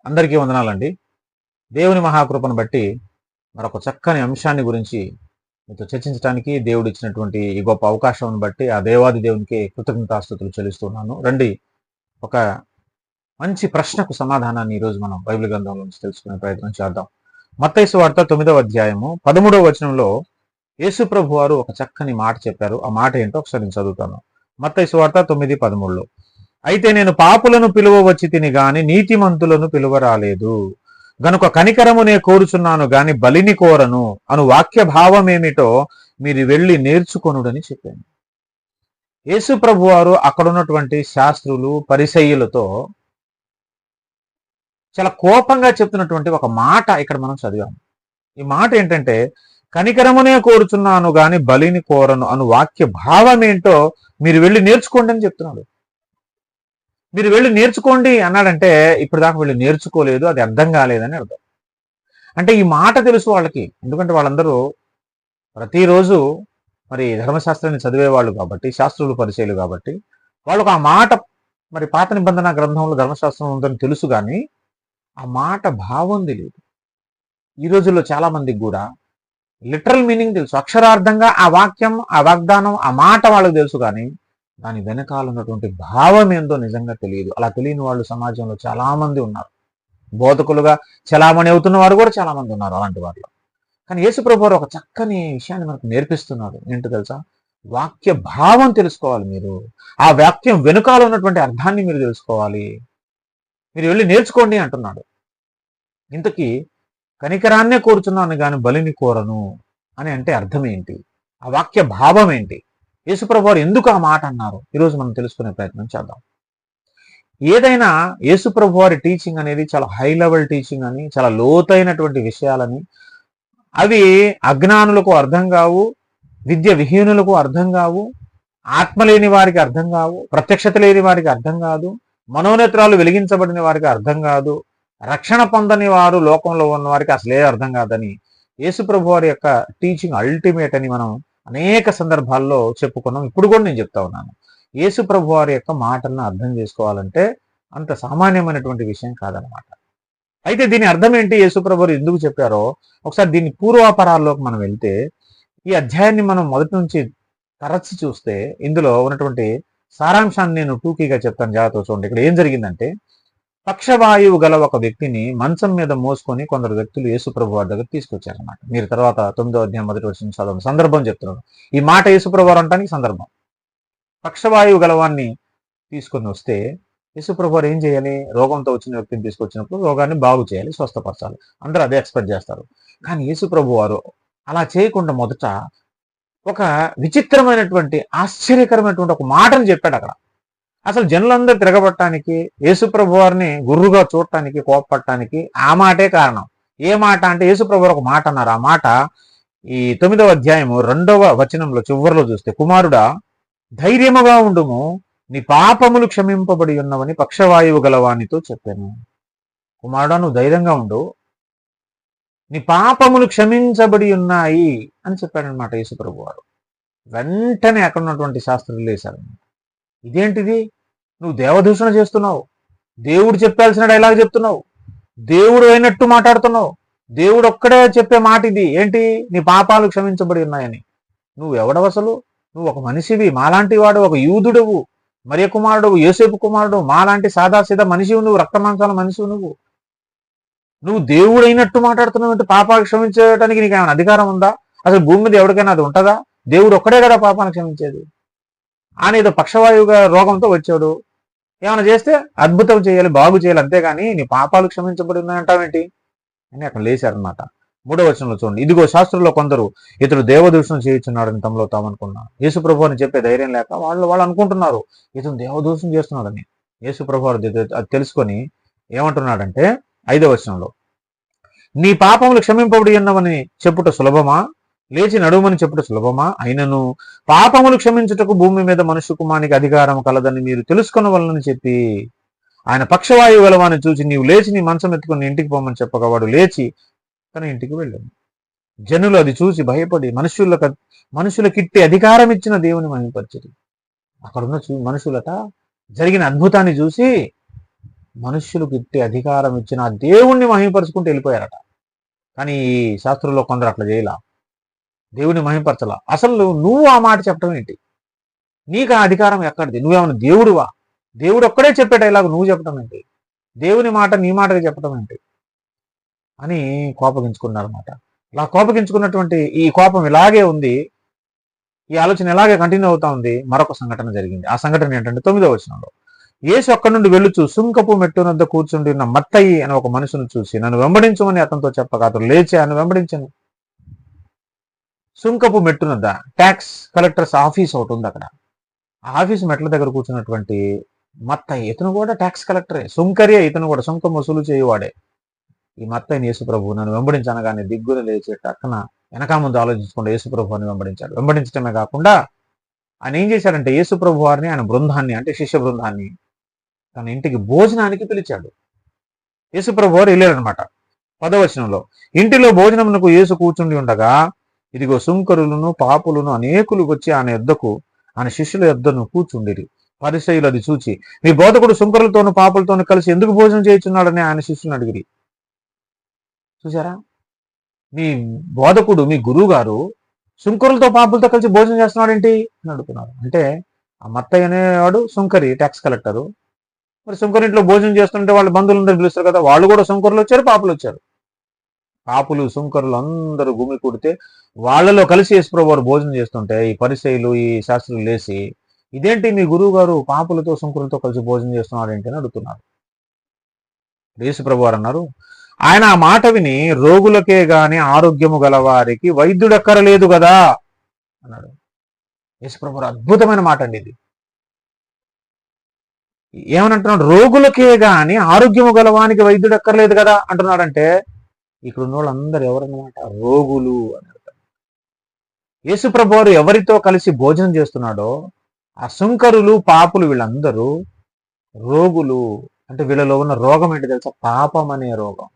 అందరికీ వందనాలండి. దేవుని మహాకృపను బట్టి మరొక చక్కని అంశాన్ని గురించి మీతో చర్చించడానికి దేవుడు ఇచ్చినటువంటి ఈ గొప్ప అవకాశం బట్టి ఆ దేవాది దేవునికి కృతజ్ఞతాస్తుతులు చెల్లిస్తున్నాను. రండి, ఒక మంచి ప్రశ్నకు సమాధానాన్ని ఈరోజు మనం బైబిల్ గ్రంథంలో నుంచి తెలుసుకునే ప్రయత్నం చేద్దాం. మత్తయి సువార్త 9వ అధ్యాయము 13వ వచనంలో యేసు ప్రభు వారు ఒక చక్కని మాట చెప్పారు. ఆ మాట ఏంటో ఒకసారి నేను చదువుతాను. మత్తయి సువార్త 9:13లో, అయితే నేను పాపులను పిలువవచ్చి తిని గాని నీతిమంతులను పిలువ రాలేదు, గనుక కనికరమునే కోరుచున్నాను గాని బలిని కోరను అను వాక్య భావం ఏమిటో మీరు వెళ్ళి నేర్చుకొనుడని చెప్పాను. యేసు ప్రభు వారు అక్కడ ఉన్నటువంటి శాస్త్రులు పరిసయ్యులతో చాలా కోపంగా చెప్తున్నటువంటి ఒక మాట ఇక్కడ మనం చదివాము. ఈ మాట ఏంటంటే, కనికరమునే కోరుచున్నాను గాని బలిని కోరను అను వాక్య భావం ఏంటో మీరు వెళ్ళి నేర్చుకోండి అని చెప్తున్నాడు. మీరు వెళ్ళి నేర్చుకోండి అన్నాడంటే ఇప్పుడు దాకా వెళ్ళి నేర్చుకోలేదు, అది అర్థం కాలేదని అర్థం. అంటే ఈ మాట తెలుసు వాళ్ళకి, ఎందుకంటే వాళ్ళందరూ ప్రతిరోజు మరి ధర్మశాస్త్రాన్ని చదివేవాళ్ళు కాబట్టి, శాస్త్రులు పరిచయాలు కాబట్టి వాళ్ళకు ఆ మాట మరి పాత నిబంధన గ్రంథంలో ధర్మశాస్త్రం ఉందని తెలుసు, కానీ ఆ మాట భావం తెలియదు. ఈ రోజుల్లో చాలా మందికి కూడా లిటరల్ మీనింగ్ తెలుసు, అక్షరార్థంగా ఆ వాక్యం, ఆ వాగ్దానం, ఆ మాట వాళ్ళకి తెలుసు, కానీ దాని వెనకాల ఉన్నటువంటి భావం ఏందో నిజంగా తెలియదు. అలా తెలియని వాళ్ళు సమాజంలో చాలా మంది ఉన్నారు. బోధకులుగా చలామణి అవుతున్న వారు కూడా చాలా మంది ఉన్నారు అలాంటి వారిలో. కానీ యేసుప్రభు వారు ఒక చక్కని విషయాన్ని మనకు నేర్పిస్తున్నారు. ఏంటో తెలుసా? వాక్య భావం తెలుసుకోవాలి మీరు. ఆ వాక్యం వెనుకాల ఉన్నటువంటి అర్థాన్ని మీరు తెలుసుకోవాలి. మీరు వెళ్ళి నేర్చుకోండి అంటున్నాడు. ఇంతకీ కనికరాన్నే కోరుచున్నాను కానీ బలిని కోరను అని అంటే అర్థం ఏంటి? ఆ వాక్య భావం ఏంటి? యేసుప్రభు వారు ఎందుకు ఆ మాట అన్నారు? ఈరోజు మనం తెలుసుకునే ప్రయత్నం చేద్దాం. ఏదైనా యేసుప్రభు వారి టీచింగ్ అనేది చాలా హై లెవెల్ టీచింగ్ అని, చాలా లోతైనటువంటి విషయాలని, అవి అజ్ఞానులకు అర్థం కావు, విద్య విహీనులకు అర్థం కావు, ఆత్మ లేని వారికి అర్థం కావు, ప్రత్యక్షత లేని వారికి అర్థం కాదు, మనోనేత్రాలు వెలిగించబడిన వారికి అర్థం కాదు, రక్షణ పొందని వారు లోకంలో ఉన్న వారికి అసలే అర్థం కాదని యేసుప్రభు వారి యొక్క టీచింగ్ అల్టిమేట్ అని మనం అనేక సందర్భాల్లో చెప్పుకున్నాం. ఇప్పుడు కూడా నేను చెప్తా ఉన్నాను, యేసుప్రభు వారి యొక్క మాటలను అర్థం చేసుకోవాలంటే అంత సామాన్యమైనటువంటి విషయం కాదనమాట. అయితే దీని అర్థం ఏంటి, యేసుప్రభు వారు ఎందుకు చెప్పారో ఒకసారి దీని పూర్వాపరాల్లోకి మనం వెళ్తే, ఈ అధ్యాయాన్ని మనం మొదటి నుంచి తరచి చూస్తే ఇందులో ఉన్నటువంటి సారాంశాన్ని నేను టూకీగా చెప్తాను, జాగ్రత్తగా చూడండి. ఇక్కడ ఏం జరిగిందంటే, పక్షవాయువు గల ఒక వ్యక్తిని మంచం మీద మోసుకొని కొందరు వ్యక్తులు యేసుప్రభు వారి దగ్గర తీసుకొచ్చారన్నమాట. మీరు తర్వాత 9వ అధ్యాయం మొదటి వచ్చిన చదవండి. సందర్భం చెప్తున్నాను. ఈ మాట యేసుప్రభు వారు అంటానికి సందర్భం. పక్షవాయువు గలవాన్ని తీసుకొని వస్తే యేసుప్రభు వారు ఏం చేయాలి? రోగంతో వచ్చిన వ్యక్తిని తీసుకొచ్చినప్పుడు రోగాన్ని బాగు చేయాలి, స్వస్థపరచాలి. అందరూ అదే ఎక్స్పెక్ట్ చేస్తారు. కానీ యేసుప్రభు వారు అలా చేయకుండా మొదట ఒక విచిత్రమైనటువంటి ఆశ్చర్యకరమైనటువంటి ఒక మాటను చెప్పాడు అక్కడ. అసలు జనులందరూ తిరగబట్టడానికి, యేసుప్రభు వారిని గుర్రుగా చూడటానికి, కోపపడటానికి ఆ మాటే కారణం. ఏ మాట అంటే, యేసుప్రభు వారు ఒక మాట అన్నారు. ఆ మాట ఈ 9వ అధ్యాయము 2వ వచనంలో చివరిలో చూస్తే, కుమారుడా ధైర్యముగా ఉండుము, నీ పాపములు క్షమింపబడి ఉన్నవని పక్షవాయువు గలవానితో చెప్పాను. కుమారుడా నువ్వు ధైర్యంగా ఉండు, నీ పాపములు క్షమించబడి ఉన్నాయి అని చెప్పాడనమాట యేసుప్రభు వారు. వెంటనే అక్కడ ఉన్నటువంటి శాస్త్రులు లేశారు. ఇదేంటిది? నువ్వు దేవదూషణ చేస్తున్నావు, దేవుడు చెప్పాల్సిన డైలాగ్ చెప్తున్నావు, దేవుడు అయినట్టు మాట్లాడుతున్నావు, దేవుడు ఒక్కడే చెప్పే మాట ఇది ఏంటి? నీ పాపాలు క్షమించబడి ఉన్నాయని. నువ్వు ఎవడవు అసలు? నువ్వు ఒక మనిషివి, మాలాంటి వాడు, ఒక యూదుడవు, మరియ కుమారుడు, యోసేపు కుమారుడు, మాలాంటి సాదాసీదా మనిషివి నువ్వు, రక్తమాంసాల మనిషివి నువ్వు దేవుడు అయినట్టు మాట్లాడుతున్నావు అంటే, పాపాలు క్షమించడానికి నీకు ఏమైనా అధికారం ఉందా? అసలు భూమి మీద ఎవరికైనా అది ఉంటుందా? దేవుడు ఒక్కడే కదా పాపాన్ని క్షమించేది. ఆయన ఏదో పక్షవాయువుగా రోగంతో వచ్చాడు, ఏమైనా చేస్తే అద్భుతం చేయాలి, బాగు చేయాలి, అంతేగాని నీ పాపాలు క్షమించబడి ఉన్నాయంటావేంటి అని అక్కడ లేచారనమాట. 3వ వచనంలో చూడండి, ఇదిగో శాస్త్రుల్లో కొందరు ఇతడు దేవదూషణ చేయుచున్నాడని తమలో తామనుకున్నా. యేసుప్రభు అని చెప్పే ధైర్యం లేక వాళ్ళు అనుకుంటున్నారు ఇతను దేవదూషణ చేస్తున్నాడని. యేసుప్రభు అది తెలుసుకొని ఏమంటున్నాడంటే 5వ వచనంలో, నీ పాపములు క్షమింపబడి ఉన్నవని చెప్పుట సులభమా, లేచి నడుమని చెప్పుట సులభమా? అయినను పాపములు క్షమించుటకు భూమి మీద మనుష్య కుమారునికి అధికారం కలదని మీరు తెలుసుకొనవలనని చెప్పి ఆయన పక్షవాయువు గలవాన్ని చూసి, నీవు లేచి నీ మంచం ఎత్తుకుని ఇంటికి పోమని చెప్పగా వాడు లేచి తన ఇంటికి వెళ్ళాడు. జనులు అది చూసి భయపడి మనుషులకిట్టి అధికారం ఇచ్చిన దేవుని మహిమపరిచారు. అక్కడున్న మనుషులట జరిగిన అద్భుతాన్ని చూసి మనుష్యులకు ఇట్టి అధికారం ఇచ్చిన ఆ దేవుణ్ణి మహిమపరుచుకుంటూ వెళ్ళిపోయారట. కానీ ఈ శాస్త్రంలో కొందరు అట్లా చేయలా, దేవుని మహిమపరచలా. అసలు నువ్వు ఆ మాట చెప్పడం ఏంటి? నీకు ఆ అధికారం ఎక్కడిది? నువ్వేమన్నా దేవుడువా? దేవుడు ఒక్కడే చెప్పే డైలాగ్ నువ్వు చెప్పడం ఏంటి? దేవుని మాట నీ మాటగా చెప్పడం ఏంటి అని కోపగించుకున్నారన్నమాట. ఇలా కోపగించుకున్నటువంటి ఈ కోపం ఇలాగే ఉంది, ఈ ఆలోచన ఇలాగే కంటిన్యూ అవుతా ఉంది. మరొక సంఘటన జరిగింది. ఆ సంఘటన ఏంటంటే 9వ వచనంలో, యేసు అక్కడి నుండి వెళ్ళుచు సుంకపు మెట్టు వద్ద కూర్చుండి ఉన్న మత్తయి అనే ఒక మనుషును చూసి నన్ను వెంబడించమని అతనితో చెప్పగా అతను లేచి ఆయన వెంబడించను. సుంకపు మెట్టునద్ద ట్యాక్స్ కలెక్టర్స్ ఆఫీస్ ఒకటి ఉంది అక్కడ. ఆ ఆఫీస్ మెట్ల దగ్గర కూర్చున్నటువంటి మత్తయి, ఇతను కూడా ట్యాక్స్ కలెక్టరే, సుంకరియే, ఇతను కూడా సుంకం వసూలు చేయువాడే. ఈ మత్తయిని యేసుప్రభు నన్ను వెంబడించనగానే దిగ్గులు లేచి టక్కన వెనక ముందు ఆలోచించకుండా యేసుప్రభు అని వెంబడించాడు. వెంబడించడమే కాకుండా ఆయన ఏం చేశాడంటే యేసుప్రభు వారిని, ఆయన బృందాన్ని, అంటే శిష్య బృందాన్ని తన ఇంటికి భోజనానికి పిలిచాడు. యేసుప్రభు వారు వెళ్ళారనమాట. 10వ వచనంలో, ఇంటిలో భోజనమునకు యేసు కూర్చుండి ఉండగా ఇదిగో సుంకరులను పాపులను అనేకులు వచ్చి ఆయన యొద్దకు, ఆయన శిష్యుల యొద్దను కూర్చుండిరి. పరిసయ్యులు అది చూచి, మీ బోధకుడు సుంకరులతోనూ పాపులతోనూ కలిసి ఎందుకు భోజనం చేయుచున్నాడని ఆయన శిష్యులను అడిగిరి. చూసారా, మీ బోధకుడు, మీ గురువు గారు సుంకరులతో పాపులతో కలిసి భోజనం చేస్తున్నాడేంటి అని అడుగుతున్నారు. అంటే ఆ మత్తయ్య అనేవాడు సుంకరి, ట్యాక్స్ కలెక్టరు. మరి సుంకరింట్లో భోజనం చేస్తుంటే వాళ్ళ బంధువులందరూ పిలుస్తారు కదా, వాళ్ళు కూడా సుంకరులు వచ్చారు, పాపులు వచ్చారు. పాపులు సుంకరులు అందరూ గుమి కొడితే వాళ్ళలో కలిసి యేసుప్రభు వారు భోజనం చేస్తుంటే ఈ పరిసయ్యులు, ఈ శాస్త్రులు లేచి, ఇదేంటి మీ గురువు గారు పాపులతో సుంకరులతో కలిసి భోజనం చేస్తున్నాడు ఏంటి అని అడుగుతున్నారు. యేసుప్రభు వారు అన్నారు, ఆయన ఆ మాట విని రోగులకే గాని ఆరోగ్యము గలవారికి వైద్యుడక్కరలేదు కదా అన్నాడు. యేసుప్రభు వారు అద్భుతమైన మాట అండి ఇది. ఏమనంటున్నాడు? రోగులకే గాని ఆరోగ్యము గలవానికి వైద్యుడు అక్కర్లేదు కదా అంటున్నాడంటే ఇక్కడ ఉన్న వాళ్ళందరూ ఎవరన్నమాట? రోగులు అని అర్థం. యేసుప్రభు వారు ఎవరితో కలిసి భోజనం చేస్తున్నాడో ఆ సుంకరులు, పాపులు వీళ్ళందరూ రోగులు. అంటే వీళ్ళలో ఉన్న రోగం ఏంటి తెలుసా? పాపం అనే రోగం.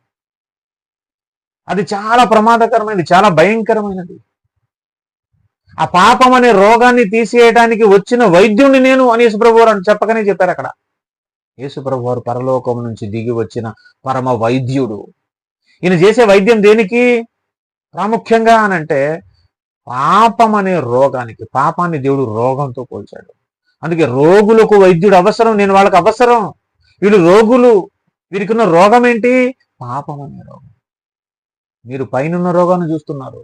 అది చాలా ప్రమాదకరమైనది, చాలా భయంకరమైనది. ఆ పాపం అనే రోగాన్ని తీసేయడానికి వచ్చిన వైద్యుడిని నేను అని యేసుప్రభు వారు చెప్పకనే చెప్పారు అక్కడ. యేసుప్రభు వారు పరలోకం నుంచి దిగి వచ్చిన పరమ వైద్యుడు. ఈయన చేసే వైద్యం దేనికి ప్రాముఖ్యంగా అనంటే పాపం అనే రోగానికి. పాపాన్ని దేవుడు రోగంతో పోల్చాడు. అందుకే రోగులకు వైద్యుడు అవసరం, నేను వాళ్ళకి అవసరం. వీళ్ళు రోగులు, వీరికి ఉన్న రోగం ఏంటి? పాపం అనే రోగం. మీరు పైనున్న రోగాన్ని చూస్తున్నారు,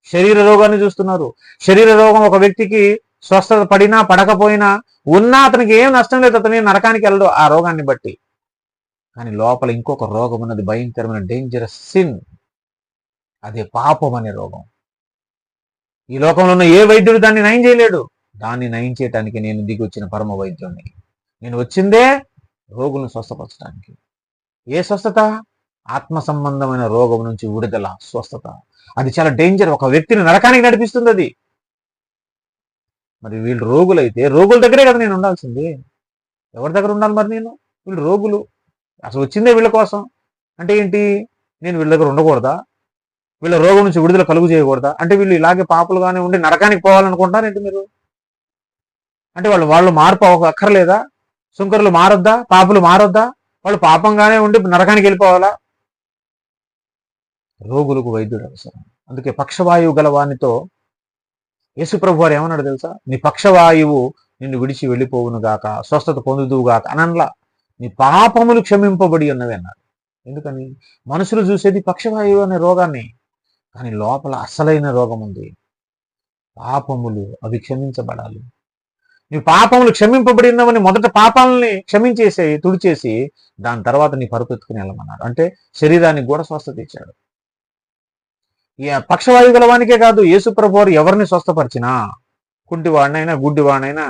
శరీర రోగాన్ని చూస్తున్నారు. శరీర రోగం ఒక వ్యక్తికి స్వస్థత పడినా పడకపోయినా ఉన్నా అతనికి ఏం నష్టం లేదు, అతని నరకానికి వెళ్ళడు ఆ రోగాన్ని బట్టి. కానీ లోపల ఇంకొక రోగం ఉన్నది, భయంకరమైన డేంజరస్ సిన్. అదే పాపం అనే రోగం. ఈ లోకంలో ఉన్న ఏ వైద్యుడు దాన్ని నయం చేయలేడు. దాన్ని నయం చేయటానికి నేను దిగి వచ్చిన పరమ వైద్యుడిని. నేను వచ్చిందే రోగులను స్వస్థపరచడానికి. ఏ స్వస్థత? ఆత్మ సంబంధమైన రోగం నుంచి విడుదల, స్వస్థత. అది చాలా డేంజర్, ఒక వ్యక్తిని నరకానికి నడిపిస్తుంది అది. మరి వీళ్ళు రోగులైతే రోగుల దగ్గరే కదా నేను ఉండాల్సింది. ఎవరి దగ్గర ఉండాలి మరి నేను? వీళ్ళు రోగులు. అసలు వచ్చిందే వీళ్ళ కోసం. అంటే ఏంటి? నేను వీళ్ళ దగ్గర ఉండకూడదా? వీళ్ళ రోగం నుంచి విడుదల కలుగు చేయకూడదా? అంటే వీళ్ళు ఇలాగే పాపులుగానే ఉండి నరకానికి పోవాలనుకుంటారేంటి మీరు? అంటే వాళ్ళు మార్పు అక్కర్లేదా? సుంకరులు మారొద్దా? పాపులు మారొద్దా? వాళ్ళు పాపంగానే ఉండి నరకానికి వెళ్ళిపోవాలా? రోగులకు వైద్యుడు అవసరం. అందుకే పక్షవాయువు గల వానితో యేసుప్రభు వారు ఏమన్నాడు తెలుసా? నీ పక్షవాయువు నిన్ను విడిచి వెళ్ళిపోవును గాక, స్వస్థత పొందుదువు గాక అనన్లా, నీ పాపములు క్షమింపబడి ఉన్నవి అన్నాడు. ఎందుకని? మనుషులు చూసేది పక్షవాయువు అనే రోగాన్ని, కానీ లోపల అసలైన రోగం ఉంది. పాపములు అవి క్షమించబడాలి. నీ పాపములు క్షమింపబడినవని మొదట పాపాలని క్షమించేసేయి, తుడిచేసి దాని తర్వాత నీ పరుపెత్తుకుని వెళ్ళమన్నాడు. అంటే శరీరానికి కూడా స్వస్థత ఇచ్చాడు. పక్షవాయువు గలవానికే కాదు, యేసుప్రభు వారు ఎవరిని స్వస్థపరిచినా, కుంటివాడినైనా, గుడ్డివాడినైనా,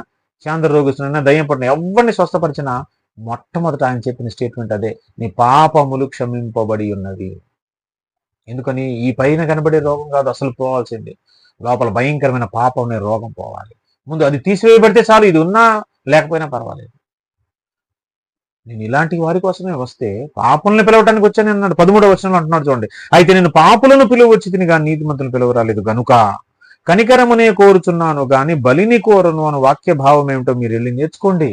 చాంద్ర రోగిస్తునైనా, దయ్యం పడిన ఎవరిని స్వస్థపరిచినా మొట్టమొదట ఆయన చెప్పిన స్టేట్మెంట్ అదే, నీ పాపములు క్షమింపబడి ఉన్నవి. ఎందుకని? ఈ పైన కనబడే రోగం కాదు అసలు పోవాల్సింది, లోపల భయంకరమైన పాపం అనే రోగం పోవాలి. ముందు అది తీసివేయబడితే చాలు, ఇది ఉన్నా లేకపోయినా పర్వాలేదు. నేను ఇలాంటి వారి కోసమే వస్తే, పాపులను పిలవటానికి వచ్చాను అన్నాడు. 13వ వచనంలో అంటున్నాడు చూడండి, అయితే నేను పాపులను పిలువచ్చి తిని కానీ నీతిమంతులను పిలువరాలేదు గనుక కనికరమునే కోరుచున్నాను గాని బలిని కోరను అను వాక్య భావం ఏమిటో మీరు వెళ్ళి నేర్చుకోండి.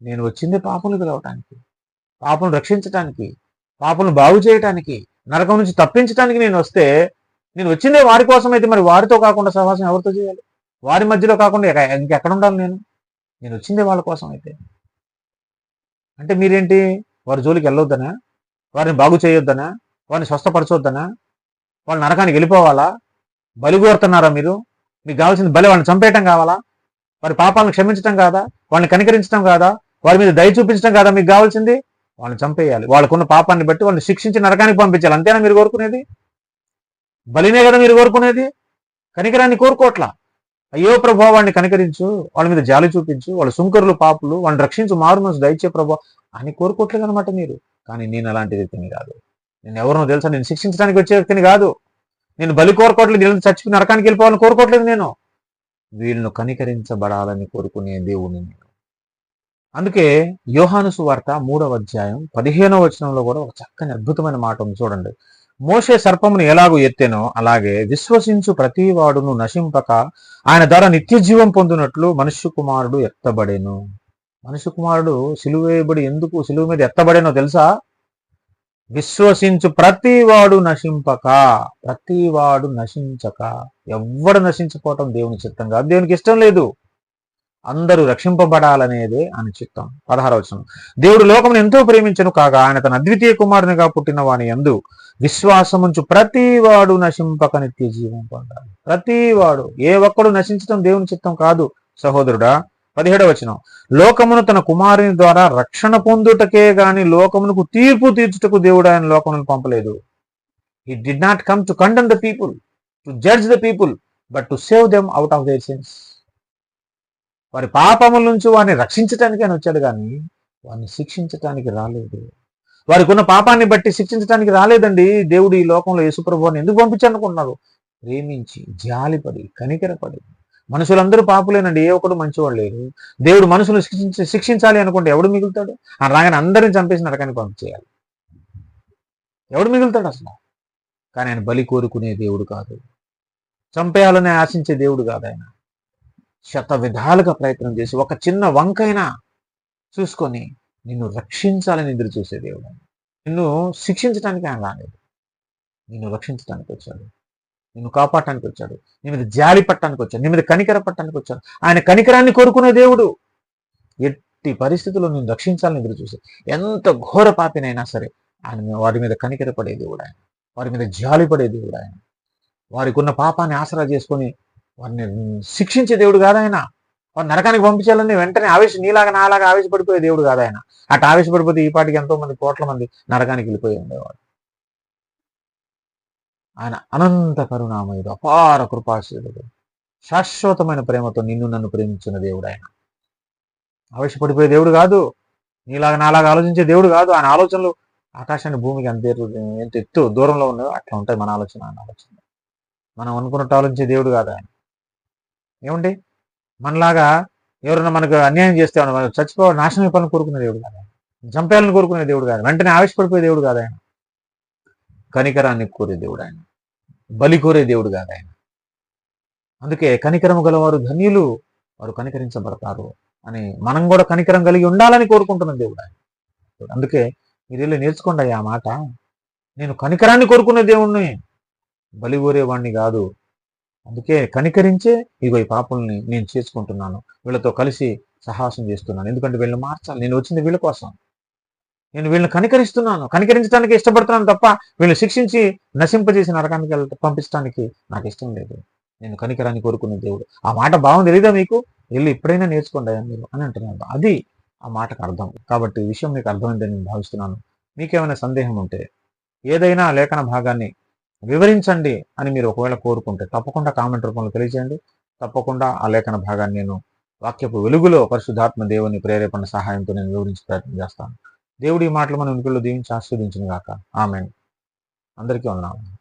నేను వచ్చిందే పాపను పిలవటానికి, పాపను రక్షించటానికి, పాపను బాగు చేయటానికి, నరకం నుంచి తప్పించడానికి నేను వస్తే, నేను వచ్చిందే వారి కోసం అయితే మరి వారితో కాకుండా సహవాసం ఎవరితో చేయాలి? వారి మధ్యలో కాకుండా ఇంకెక్కడ ఉండాలి నేను? నేను వచ్చిందే వాళ్ళ కోసం అయితే. అంటే మీరేంటి, వారి జోలికి వెళ్ళొద్దనా? వారిని బాగు చేయొద్దనా? వారిని స్వస్థపరచొద్దనా? వాళ్ళు నరకానికి వెళ్ళిపోవాలా? బలి కోరుతున్నారా మీరు? మీకు కావాల్సింది బలి వాళ్ళని చంపేయటం కావాలా? వారి పాపాలను క్షమించటం కాదా? వాళ్ళని కనికరించడం కాదా? వారి మీద దయ చూపించడం కాదా మీకు కావాల్సింది? వాళ్ళని చంపేయాలి. వాళ్ళకున్న పాపాన్ని బట్టి వాళ్ళని శిక్షించి నరకానికి పంపించాలి. అంతేనా మీరు కోరుకునేది? బలినే కదా మీరు కోరుకునేది? కనికరాన్ని కోరుకోవట్లా. అయ్యో ప్రభా వాడిని కనికరించు, వాళ్ళ మీద జాలి చూపించు, వాళ్ళ సుంకరులు పాపులు, వాళ్ళని రక్షించు, మారు మనసు దయచే ప్రభా అని కోరుకోవట్లేదు అనమాట మీరు. కానీ నేను అలాంటి వ్యక్తిని కాదు. నేను ఎవరినో తెలుసా? నేను శిక్షించడానికి వచ్చే వ్యక్తిని కాదు. నేను బలి కోరుకోవట్లేదు, వీళ్ళని చచ్చిపోయి నరకానికి వెళ్ళిపోవాలని కోరుకోవట్లేదు. నేను వీళ్ళను కనికరించబడాలని కోరుకునే దేవుని నేను. అందుకే యోహాను సువార్త 3వ అధ్యాయం 15వ వచనంలో కూడా ఒక చక్కని అద్భుతమైన మాట ఉంది చూడండి. మోషే సర్పమును ఎలాగూ ఎత్తెనో అలాగే విశ్వసించు ప్రతి వాడును నశింపక ఆయన ద్వారా నిత్య జీవం పొందినట్లు మనుష్య కుమారుడు ఎత్తబడేను. మనుష్య కుమారుడు సిలువ వేయబడి ఎందుకు సిలువ మీద ఎత్తబడేనో తెలుసా? విశ్వసించు ప్రతివాడు నశింపక, ప్రతివాడు నశించక, ఎవ్వడు నశించిపోవటం దేవుని చిత్తం కాదు, దేవునికి ఇష్టం లేదు. అందరూ రక్షింపబడాలనేదే ఆయన చిత్తం. 16వ వచనం. దేవుడు లోకమును ఎంతో ప్రేమించను కాగా ఆయన తన అద్వితీయ కుమారునిగా పుట్టిన వాని యందు విశ్వాసముంచు ప్రతివాడు నశింపక నిత్య జీవం పొందాలి. ప్రతివాడు, ఏ ఒక్కడు నశించడం దేవుని చిత్తం కాదు సహోదరుడా. 17వ వచనం. లోకమును తన కుమారుని ద్వారా రక్షణ పొందుటకే గాని లోకమునకు తీర్పు తీర్చుటకు దేవుడు ఆయన లోకమును పంపలేదు. He did not come to condemn the people, to judge the people, but to save them out of their sins. వారి పాపముల నుంచి వారిని రక్షించటానికి ఆయన వచ్చాడు కానీ వారిని శిక్షించటానికి రాలేదు. వారికి ఉన్న పాపాన్ని బట్టి శిక్షించడానికి రాలేదండి దేవుడు ఈ లోకంలో యేసుప్రభువుని ఎందుకు పంపించాలనుకున్నారు? ప్రేమించి, జాలిపడి, కనికరపడి. మనుషులందరూ పాపులేనండి, ఏ ఒక్కడు మంచివాడు లేరు. దేవుడు మనుషులు శిక్షించాలి అనుకుంటే ఎవడు మిగులుతాడు? ఆ రాగానే అందరిని చంపేసి నరకానికి పంపించేయాలి. ఎవడు మిగులుతాడు అసలు? కానీ ఆయన బలి కోరుకునే దేవుడు కాదు, చంపేయాలని ఆశించే దేవుడు కాదు. ఆయన శత విధాలుగా ప్రయత్నం చేసి ఒక చిన్న వంకైనా చూసుకొని నిన్ను రక్షించాలని ఎదురు చూసే దేవుడు. నిన్ను శిక్షించడానికి ఆయన రాలేదు, నిన్ను రక్షించడానికి వచ్చాడు, నిన్ను కాపాడటానికి వచ్చాడు, నీ మీద జాలి పట్టడానికి వచ్చాడు, నీ మీద కనికర పట్టడానికి వచ్చాడు. ఆయన కనికరాన్ని కోరుకునే దేవుడు. ఎట్టి పరిస్థితుల్లో నిన్ను రక్షించాలని ఎదురు చూసే ఎంత ఘోర పాపినైనా సరే ఆయన వారి మీద కనికరపడే దేవుడు. ఆయన వారి మీద జాలి పడే దేవుడు. ఆయన వారికి ఉన్న పాపాన్ని ఆసరా చేసుకొని వారిని శిక్షించే దేవుడు కాదు ఆయన. వారు నరకానికి పంపించాలని వెంటనే నీలాగా నాలాగా ఆవేశపడిపోయే దేవుడు కాదు ఆయన. అటు ఆవేశపడిపోతే ఈ పాటికి ఎంతో మంది, కోట్ల మంది నరకానికి వెళ్ళిపోయి ఉండేవాడు. ఆయన అనంత కరుణామయుడు, అపార కృపాశీలుడు, శాశ్వతమైన ప్రేమతో నిన్ను నన్ను ప్రేమించిన దేవుడు. ఆయన ఆవేశపడిపోయే దేవుడు కాదు, నీలాగా నాలాగా ఆలోచించే దేవుడు కాదు. ఆయన ఆలోచనలు ఆకాశాన్ని భూమికి ఎంత ఎత్తు దూరంలో ఉన్నాయో అట్లా ఉంటాయి మన ఆలోచన. ఆయన ఆలోచన మనం అనుకున్నట్టు ఆలోచించే దేవుడు కాదు ఆయన. ఏమండి, మనలాగా ఎవరైనా మనకు అన్యాయం చేస్తే చచ్చిపోవాలి, నాశనం అయిపోవాలని కోరుకునే దేవుడు కాదు ఆయన. చంపేయాలని కోరుకునే దేవుడు కాదు, వెంటనే ఆవేశపడిపోయే దేవుడు కాదు ఆయన. కనికరాన్ని కోరే దేవుడు ఆయన, బలి కోరే దేవుడు కాదు ఆయన. అందుకే కనికరము గలవారు ధన్యులు, వారు కనికరించబడతారు అని మనం కూడా కనికరం కలిగి ఉండాలని కోరుకుంటున్న దేవుడు ఆయన. అందుకే మీరు వెళ్ళి నేర్చుకోండి ఆ మాట. నేను కనికరాన్ని కోరుకునే దేవుణ్ణి, బలి కోరేవాడిని కాదు. అందుకే కనికరించే ఇగో ఈ పాపుల్ని నేను చేసుకుంటున్నాను, వీళ్ళతో కలిసి సహాసం చేస్తున్నాను. ఎందుకంటే వీళ్ళని మార్చాలి, నేను వచ్చింది వీళ్ళ కోసం. నేను వీళ్ళని కనికరిస్తున్నాను, కనికరించడానికి ఇష్టపడుతున్నాను తప్ప వీళ్ళని శిక్షించి నశింపజేసి నరకానికి పంపించడానికి నాకు ఇష్టం లేదు. నేను కనికరాన్ని కోరుకునే దేవుడు. ఆ మాట బాగుంది, తెలీదా మీకు? వెళ్ళి ఎప్పుడైనా నేర్చుకోండి మీరు అని అంటున్నాను. అది ఆ మాటకు అర్థం. కాబట్టి ఈ విషయం మీకు అర్థమైందని నేను భావిస్తున్నాను. మీకేమైనా సందేహం ఉంటే ఏదైనా లేఖన భాగాన్ని వివరించండి అని మీరు ఒకవేళ కోరుకుంటే తప్పకుండా కామెంట్ రూపంలో తెలియజేయండి. తప్పకుండా ఆ లేఖన భాగాన్ని నేను వాక్యపు వెలుగులో పరిశుద్ధాత్మ దేవుని ప్రేరేపణ సహాయంతో నేను వివరించి ప్రయత్నం చేస్తాను. దేవుడి మాటలు మన ఉనికిలో దీవించి ఆస్వాదించును గాక. ఆమేన్. అందరికీ వందనాలు.